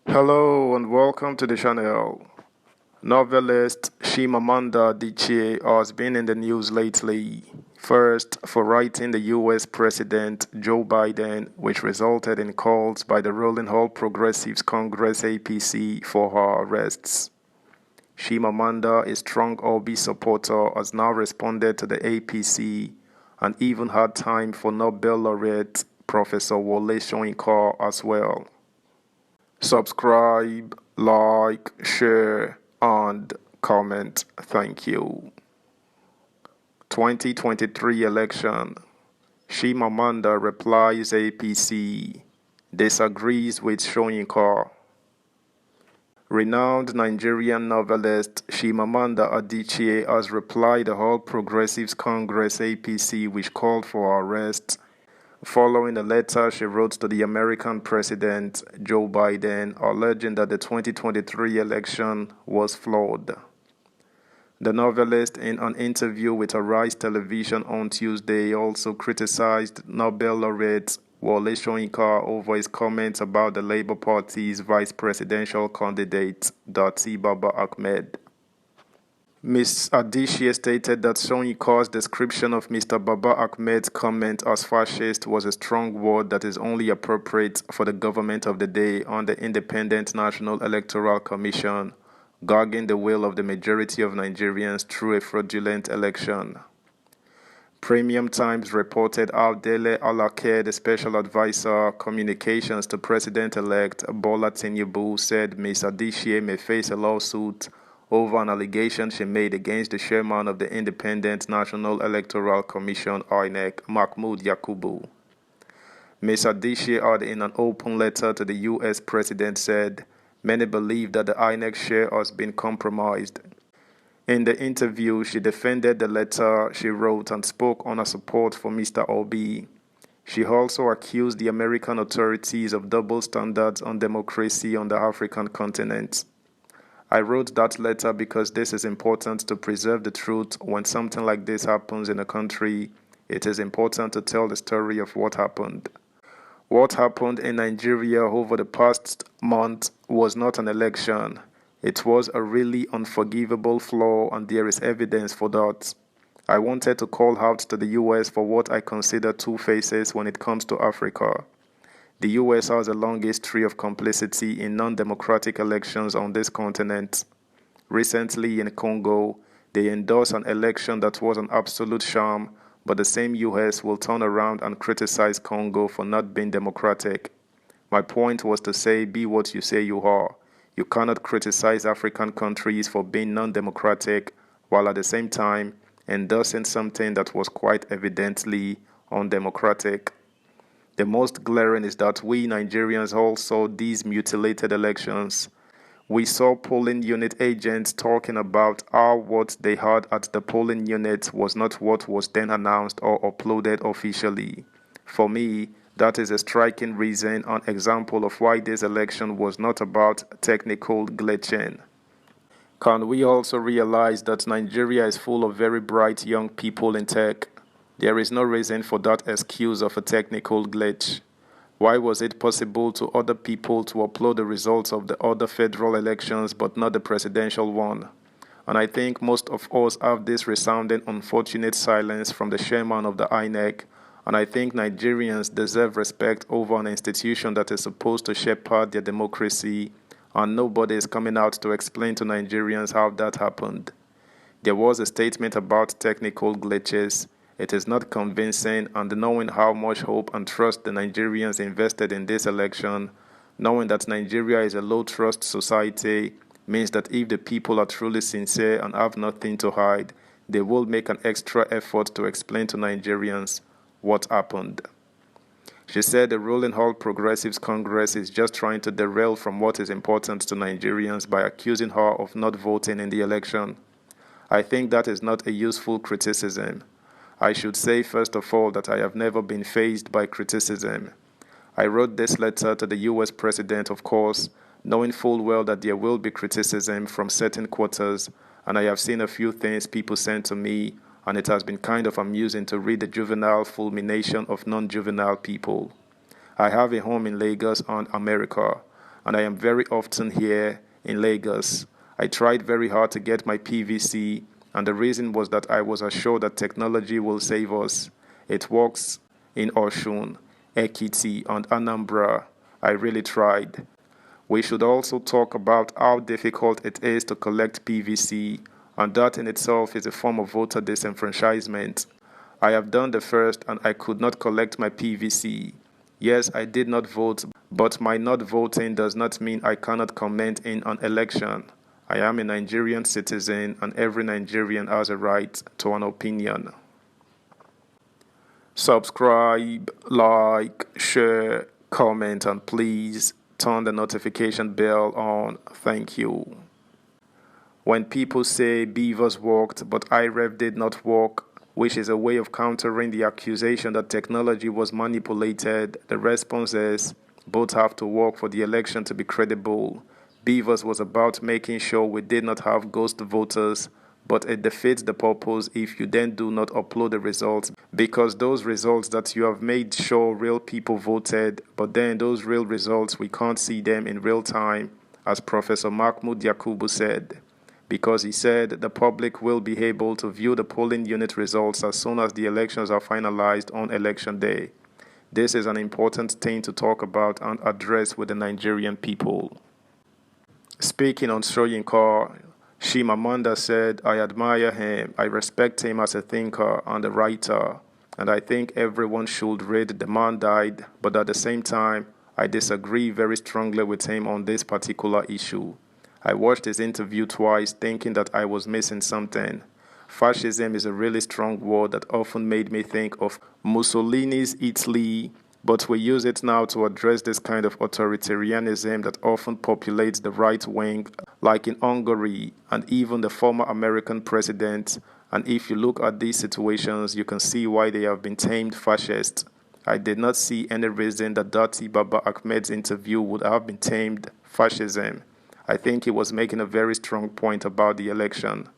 Hello and welcome to the channel. Novelist Chimamanda has been in the news lately. First, for writing the US President Joe Biden, which resulted in calls by the ruling All Progressives Congress APC for her arrests. Chimamanda, a strong Obi supporter, has now responded to the APC and even had time for Nobel laureate Professor Wole Soyinka as well. Subscribe, like, share, and comment. Thank you. 2023 election. Chimamanda replies APC. Disagrees with Soyinka. Renowned Nigerian novelist Chimamanda Adichie has replied the All Progressives Congress APC which called for her arrest following a letter she wrote to the American President Joe Biden alleging that the 2023 election was flawed. The novelist, in an interview with Arise Television on Tuesday, also criticized Nobel laureate Wole Soyinka over his comments about the Labour Party's vice presidential candidate, Dati Baba Ahmed. Ms. Adichie stated that Soyinka's description of Mr. Baba Ahmed's comment as fascist was a strong word that is only appropriate for the government of the day on the Independent National Electoral Commission, gagging the will of the majority of Nigerians through a fraudulent election. Premium Times reported how Dele Alake, the special advisor communications to President-elect Bola Tinubu, said Ms. Adichie may face a lawsuit over an allegation she made against the chairman of the Independent National Electoral Commission (INEC), Mahmoud Yakubu. Ms. Adichie had, in an open letter to the U.S. President, said, "Many believe that the INEC share has been compromised." In the interview, she defended the letter she wrote and spoke on her support for Mr. Obi. She also accused the American authorities of double standards on democracy on the African continent. I wrote that letter because this is important to preserve the truth. When something like this happens in a country, it is important to tell the story of what happened. What happened in Nigeria over the past month was not an election. It was a really unforgivable flaw, and there is evidence for that. I wanted to call out to the US for what I consider two faces when it comes to Africa. The US has a long history of complicity in non-democratic elections on this continent. Recently in Congo, they endorsed an election that was an absolute sham, but the same US will turn around and criticize Congo for not being democratic. My point was to say, be what you say you are. You cannot criticize African countries for being non-democratic while at the same time endorsing something that was quite evidently undemocratic. The most glaring is that we Nigerians all saw these mutilated elections. We saw polling unit agents talking about how what they had at the polling unit was not what was then announced or uploaded officially. For me, that is a striking reason and example of why this election was not about technical glitching. Can we also realize that Nigeria is full of very bright young people in tech? There is no reason for that excuse of a technical glitch. Why was it possible to other people to upload the results of the other federal elections but not the presidential one? And I think most of us have this resounding unfortunate silence from the chairman of the INEC, and I think Nigerians deserve respect over an institution that is supposed to shepherd their democracy, and nobody is coming out to explain to Nigerians how that happened. There was a statement about technical glitches. It is not convincing, and knowing how much hope and trust the Nigerians invested in this election, knowing that Nigeria is a low-trust society, means that if the people are truly sincere and have nothing to hide, they will make an extra effort to explain to Nigerians what happened. She said the ruling All Progressives Congress is just trying to derail from what is important to Nigerians by accusing her of not voting in the election. I think that is not a useful criticism. I should say first of all that I have never been fazed by criticism. I wrote this letter to the US President, of course, knowing full well that there will be criticism from certain quarters, and I have seen a few things people sent to me, and it has been kind of amusing to read the juvenile fulmination of non-juvenile people. I have a home in Lagos and America, and I am very often here in Lagos. I tried very hard to get my PVC, and the reason was that I was assured that technology will save us. It works in Oshun, Ekiti, and Anambra. I really tried. We should also talk about how difficult it is to collect PVC, and that in itself is a form of voter disenfranchisement. I have done the first and I could not collect my PVC. Yes, I did not vote, but my not voting does not mean I cannot comment in an election. I am a Nigerian citizen and every Nigerian has a right to an opinion. Subscribe, like, share, comment, and please turn the notification bell on. Thank you. When people say Beavers worked but IREF did not work, which is a way of countering the accusation that technology was manipulated, the response is both have to work for the election to be credible. Beavers was about making sure we did not have ghost voters, but it defeats the purpose if you then do not upload the results, because those results that you have made sure real people voted, but then those real results we can't see them in real time, as Professor Mahmoud Yakubu said, because he said the public will be able to view the polling unit results as soon as the elections are finalized on election day. This is an important thing to talk about and address with the Nigerian people. Speaking on Soyinka, Chimamanda said, I admire him, I respect him as a thinker and a writer, and I think everyone should read The Man Died, but at the same time, I disagree very strongly with him on this particular issue. I watched his interview twice thinking that I was missing something. Fascism is a really strong word that often made me think of Mussolini's Italy, but we use it now to address this kind of authoritarianism that often populates the right wing, like in Hungary and even the former American president. And if you look at these situations, you can see why they have been tamed fascist. I did not see any reason that Dati Baba Ahmed's interview would have been tamed fascism. I think he was making a very strong point about the election.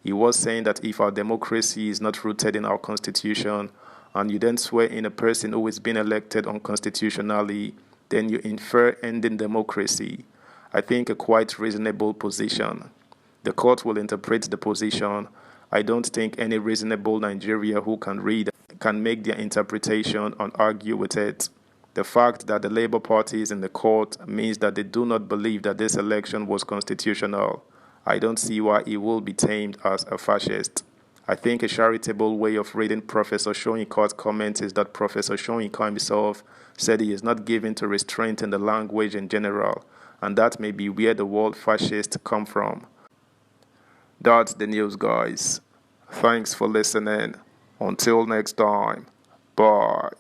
He was saying that if our democracy is not rooted in our constitution, and you then swear in a person who is being elected unconstitutionally, then you infer ending democracy. I think a quite reasonable position. The court will interpret the position. I don't think any reasonable Nigeria who can read can make their interpretation and argue with it. The fact that the Labour Party is in the court means that they do not believe that this election was constitutional. I don't see why he will be tamed as a fascist. I think a charitable way of reading Professor Soyinka's comment is that Professor Soyinka himself said he is not given to restraint in the language in general, and that may be where the word fascist come from. That's the news, guys. Thanks for listening. Until next time. Bye.